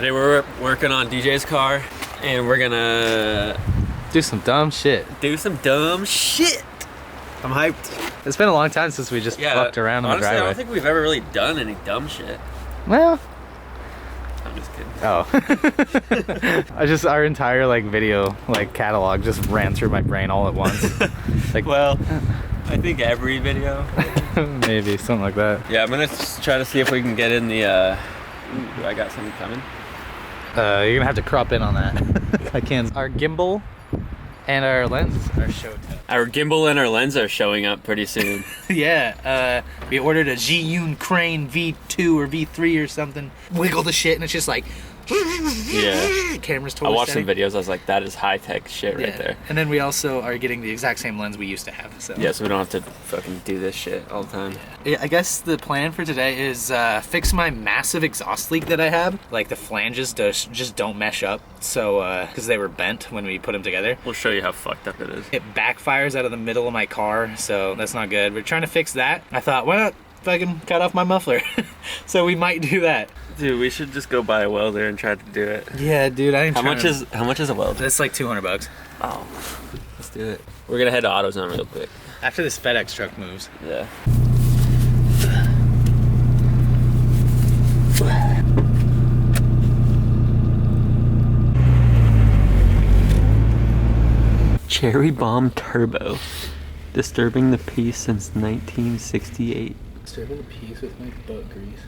Today we're working on DJ's car, and we're gonna do some dumb shit. I'm hyped. It's been a long time since we just fucked around on the driveway. I don't think we've ever really done any dumb shit. Well, I'm just kidding. Oh. Our entire like video like catalog just ran through my brain all at once. Like, well, I think every video. Maybe something like that. Yeah, I'm gonna try to see if we can get in the ooh, I got something coming. You're gonna have to crop in on that. I can't. Our gimbal and our lens are showtime. Our gimbal and our lens are showing up pretty soon. Yeah, we ordered a G-Yun Crane V2 or V3 or something. Wiggle the shit and it's just like, yeah. Camera's totally I watched steady. some videos, I was like, that is high-tech shit right there. And then we also are getting the exact same lens we used to have. So yeah, so we don't have to fucking do this shit all the time. Yeah, I guess the plan for today is fix my massive exhaust leak that I have. Like the flanges just don't mesh up, so because they were bent when we put them together. We'll show you how fucked up it is. It backfires out of the middle of my car, so that's not good. We're trying to fix that. I thought, why not fucking cut off my muffler? So we might do that. Dude, we should just go buy a welder and try to do it. Yeah, dude, I ain't How much is a welder? That's like $200. Oh, let's do it. We're gonna head to AutoZone real quick. After this FedEx truck moves. Yeah. Cherry Bomb Turbo. Disturbing the peace since 1968. Disturbing the peace with my butt grease.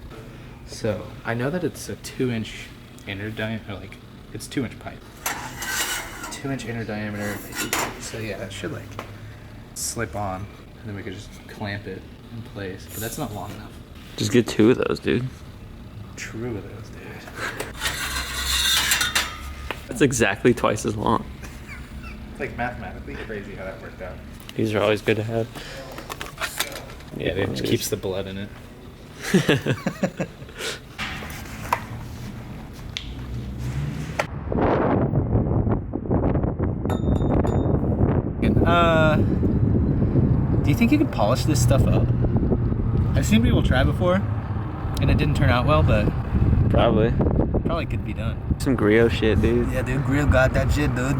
So, I know that it's a 2-inch inner diameter, like, it's 2-inch pipe. 2-inch inner diameter. So yeah, that should like slip on, and then we could just clamp it in place. But that's not long enough. Just get 2 of those, dude. True of those, dude. That's exactly twice as long. It's like mathematically crazy how that worked out. These are always good to have. Yeah, it just keeps the blood in it. Do you think you could polish this stuff up? I've seen people try before, and it didn't turn out well, but Probably. probably could be done. Some griot shit, dude. Yeah, dude, Grill got that shit, dude.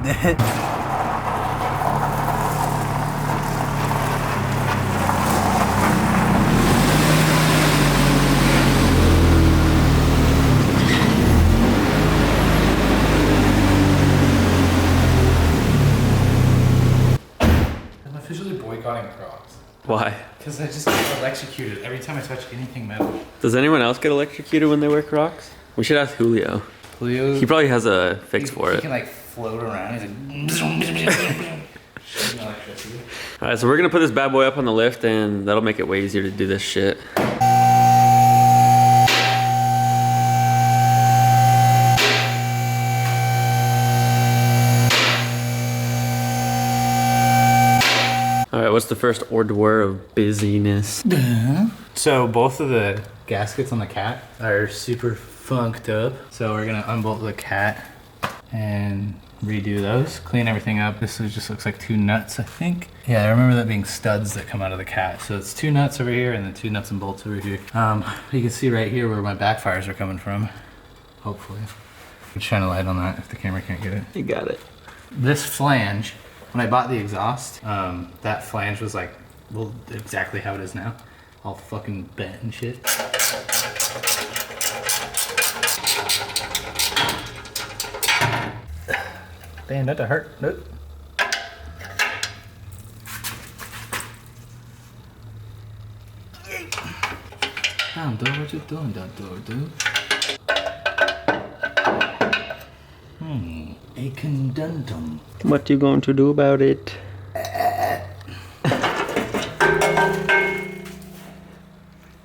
I'm officially boycotting Crocs. Why? Because I just get electrocuted every time I touch anything metal. Does anyone else get electrocuted when they wear Crocs? We should ask Julio. Julio, He probably has a fix for he it. can like float around. He's like, Alright, so we're gonna put this bad boy up on the lift, and that'll make it way easier to do this shit. Alright, what's the first hors d'oeuvre of busyness? So both of the gaskets on the cat are super funked up. So we're gonna unbolt the cat and redo those, clean everything up. This just looks like 2 nuts, I think. Yeah, I remember that being studs that come out of the cat. So it's 2 nuts over here and then 2 nuts and bolts over here. You can see right here where my backfires are coming from, hopefully. I'm shine a light on that if the camera can't get it. You got it. This flange, when I bought the exhaust, that flange was like, well, exactly how it is now. All fucking bent and shit. Damn, that hurt. Nope. Damn, dude, what you doing that door, dude? A condundum. What you going to do about it?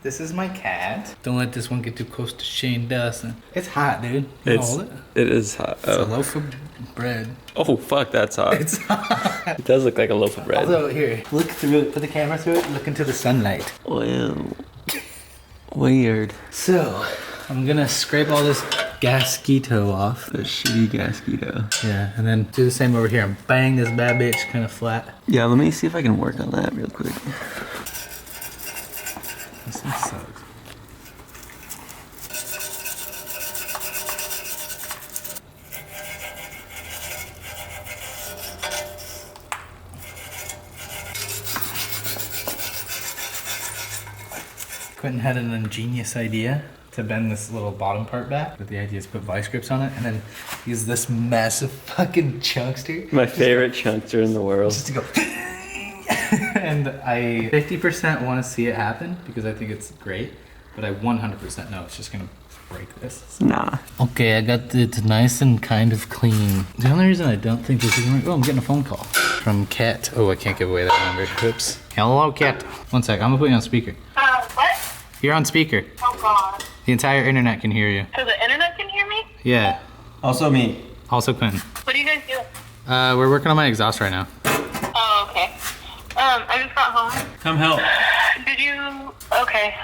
This is my cat. Don't let this one get too close to Shane Dawson. It's hot, dude. You hold it? It is hot. It's a loaf of bread. Oh, fuck, that's hot. It's hot. It does look like a loaf of bread. Although, here, look through it. Put the camera through it. Look into the sunlight. Wow. Weird. So, I'm gonna scrape all this gasketo off. The shitty gasketo. Yeah, and then do the same over here and bang this bad bitch kind of flat. Yeah, let me see if I can work on that real quick. This thing sucks. Quentin had an ingenious idea to bend this little bottom part back, but the idea is put vice grips on it and then use this massive fucking chunkster. My favorite chunkster in the world. Just to go. And I 50% want to see it happen because I think it's great, but I 100% know it's just gonna break this. Nah. Okay, I got it nice and kind of clean. The only reason I don't think this is gonna work, oh, I'm getting a phone call from Kat. Oh, I can't give away that number. Oops. Hello, Kat. One sec, I'm gonna put you on speaker. What? You're on speaker. Oh, God. The entire internet can hear you. So the internet can hear me? Yeah. Also me. Also Quentin. What do you guys do? We're working on my exhaust right now. Oh, okay. I just got home. Come help. Did you... Okay.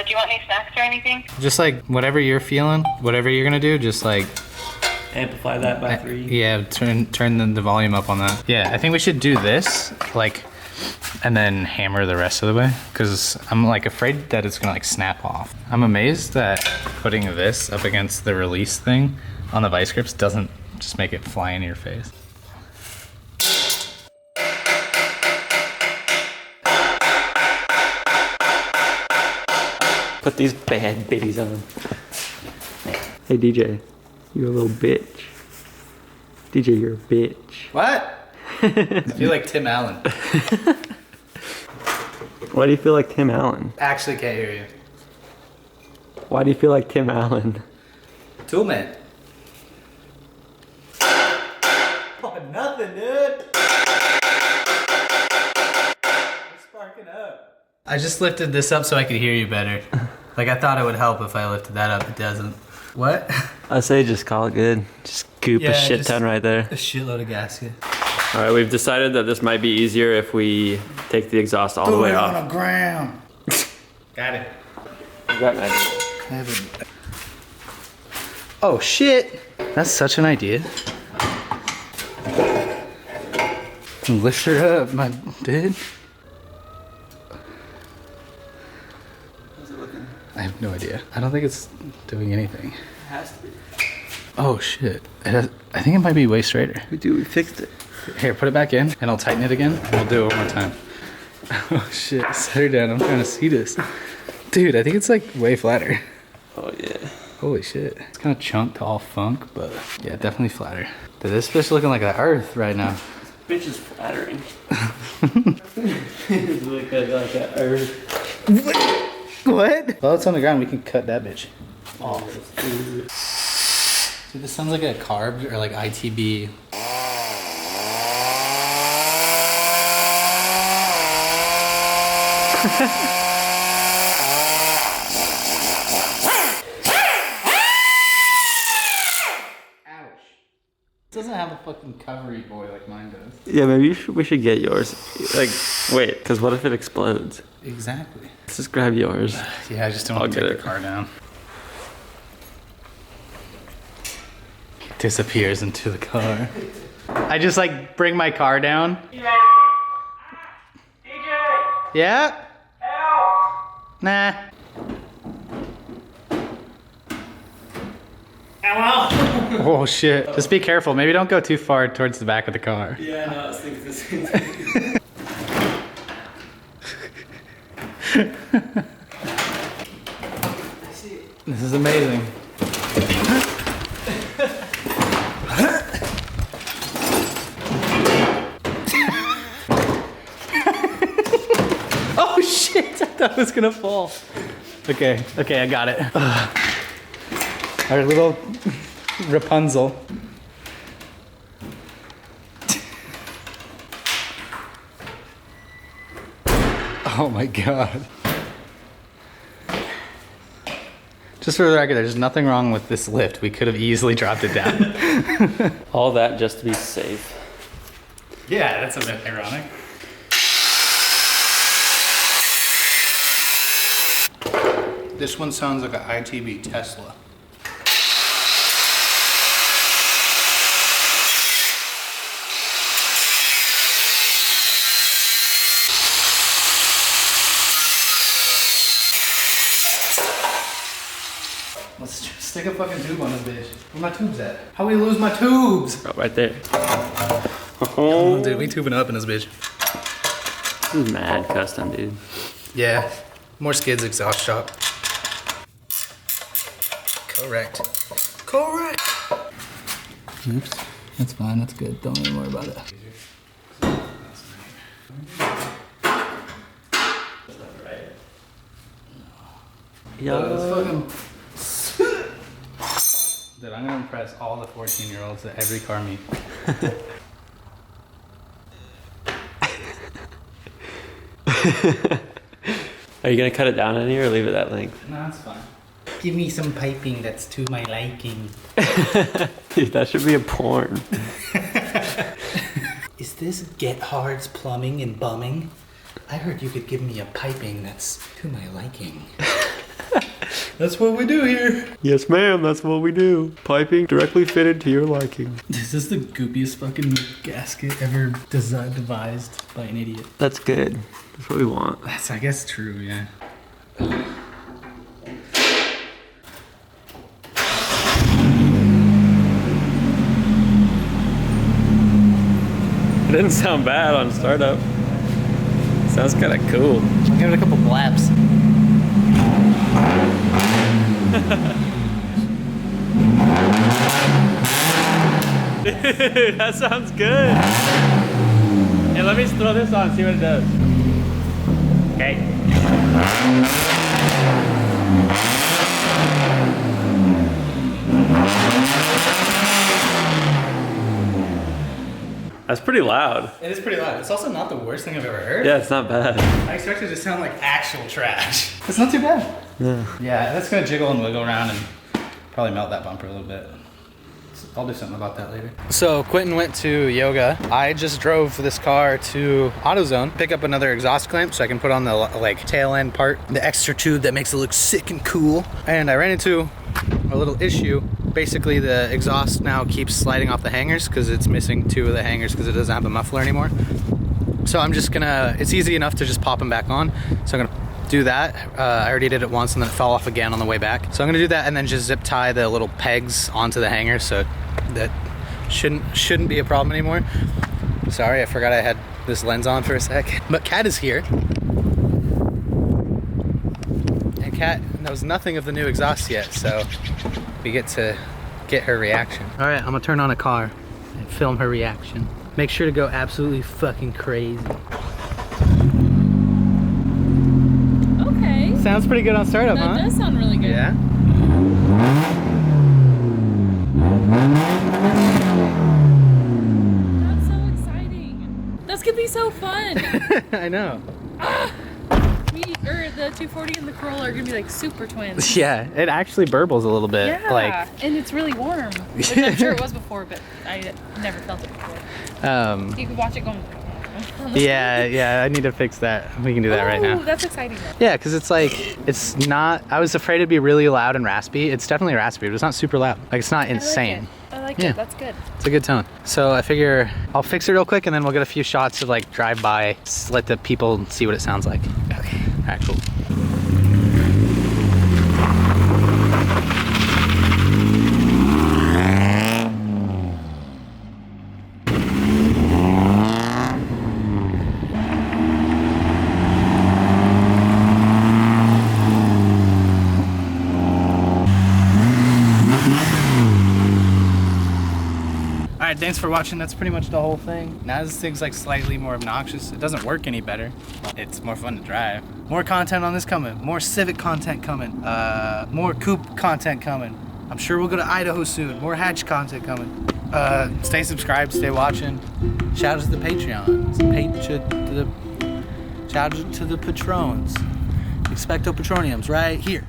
Do you want any snacks or anything? Just like whatever you're feeling, whatever you're gonna do, just like Amplify that by 3. yeah, turn the volume up on that. Yeah, I think we should do this, like, and then hammer the rest of the way, because I'm like afraid that it's gonna like snap off. I'm amazed that putting this up against the release thing on the vice grips doesn't just make it fly in your face. Put these bad bitties on. Hey DJ, you're a little bitch. DJ, you're a bitch. What? I feel like Tim Allen. Why do you feel like Tim Allen? Actually can't hear you. Why do you feel like Tim Allen? Toolman. Oh, nothing, dude. It's sparking up. I just lifted this up so I could hear you better. Like, I thought it would help if I lifted that up. It doesn't. What? I say just call it good. Just goop a shit ton right there. A shitload of gasket. All right, we've decided that this might be easier if we take the exhaust all the way off. on the ground. Got it. You got an idea. Oh shit! That's such an idea. Lift her up, my dude. I have no idea. I don't think it's doing anything. It has to be. Oh shit. I think it might be way straighter. We fixed it. Here, put it back in and I'll tighten it again and we'll do it one more time. Oh shit, set her down. I'm trying to see this. Dude, I think it's like way flatter. Oh yeah. Holy shit. It's kind of chunked all funk, but yeah, definitely flatter. Dude, this fish looking like the earth right now. Bitch is flattering. It's like that earth. What? Well, it's on the ground. We can cut that bitch off. Dude, this sounds like a carb or like ITB. It doesn't have a fucking covery boy like mine does. Yeah, maybe we should get yours. Like, wait, because what if it explodes? Exactly. Let's just grab yours. Yeah, I just don't want to take the car down. Disappears into the car. I just like bring my car down. DJ! Yeah? Help! Nah. Oh shit. Just be careful. Maybe don't go too far towards the back of the car. Yeah, no, I was thinking the same thing. This is amazing. Oh shit, I thought it was gonna fall. Okay, I got it. Our little Rapunzel. Oh my god. Just for the record, there's nothing wrong with this lift. We could have easily dropped it down. All that just to be safe. Yeah, that's a bit ironic. This one sounds like an ITB Tesla. Let's just stick a fucking tube on this bitch. Where my tubes at? How we lose my tubes? Oh, right there. Oh, dude, we tubing up in this bitch. This is mad custom, dude. Yeah. More Skids exhaust shop. Correct. Correct. Oops. That's fine. That's good. Don't even worry about it. Yeah. Dude, I'm gonna impress all the 14-year-olds at every car meet. Are you gonna cut it down any or leave it that length? No, that's fine. Give me some piping that's to my liking. Dude, that should be a porn. Is this Get Hard's plumbing and bumming? I heard you could give me a piping that's to my liking. That's what we do here. Yes, ma'am, that's what we do. Piping directly fitted to your liking. This is the goopiest fucking gasket ever devised by an idiot. That's good. That's what we want. That's, I guess, true, yeah. It didn't sound bad on startup. Sounds kind of cool. I'll give it a couple blaps. Dude, that sounds good. Hey, let me throw this on and see what it does. Okay. That's pretty loud. It is pretty loud. It's also not the worst thing I've ever heard. Yeah, it's not bad. I expected it to sound like actual trash. It's not too bad. Yeah. Yeah, that's gonna jiggle and wiggle around and probably melt that bumper a little bit. I'll do something about that later. So Quentin went to yoga. I just drove this car to AutoZone, pick up another exhaust clamp so I can put on the like tail end part, the extra tube that makes it look sick and cool. And I ran into a little issue. Basically the exhaust now keeps sliding off the hangers because it's missing 2 of the hangers because it doesn't have a muffler anymore. So I'm just gonna, it's easy enough to just pop them back on. So I'm gonna do that. I already did it once and then it fell off again on the way back. So I'm gonna do that and then just zip tie the little pegs onto the hanger so that shouldn't be a problem anymore. Sorry, I forgot I had this lens on for a sec. But Kat is here. And Kat knows nothing of the new exhaust yet, so we get to get her reaction. All right, I'm gonna turn on a car and film her reaction. Make sure to go absolutely fucking crazy. Okay. Sounds pretty good on startup, huh? That does sound really good. Yeah? That's so exciting. That's gonna be so fun. I know. The 240 and the Corolla are gonna be like super twins. Yeah, it actually burbles a little bit. Yeah, Like, and it's really warm. Which I'm sure it was before, but I never felt it before. You can watch it going. yeah, I need to fix that. We can do that right now. That's exciting though. Yeah, because it's like, it's not, I was afraid it'd be really loud and raspy. It's definitely raspy, but it's not super loud. Like, it's not insane. I like Yeah. it. That's good. It's a good tone. So I figure I'll fix it real quick and then we'll get a few shots of like drive by, let the people see what it sounds like. Okay. All right, cool. Alright, thanks for watching. That's pretty much the whole thing. Now this thing's like slightly more obnoxious. It doesn't work any better. It's more fun to drive. More content on this coming. More Civic content coming. More coupe content coming. I'm sure we'll go to Idaho soon. More hatch content coming. Stay subscribed, stay watching. Shout out to the Patreons. Shout out to the patrons. Expecto Patroniums right here.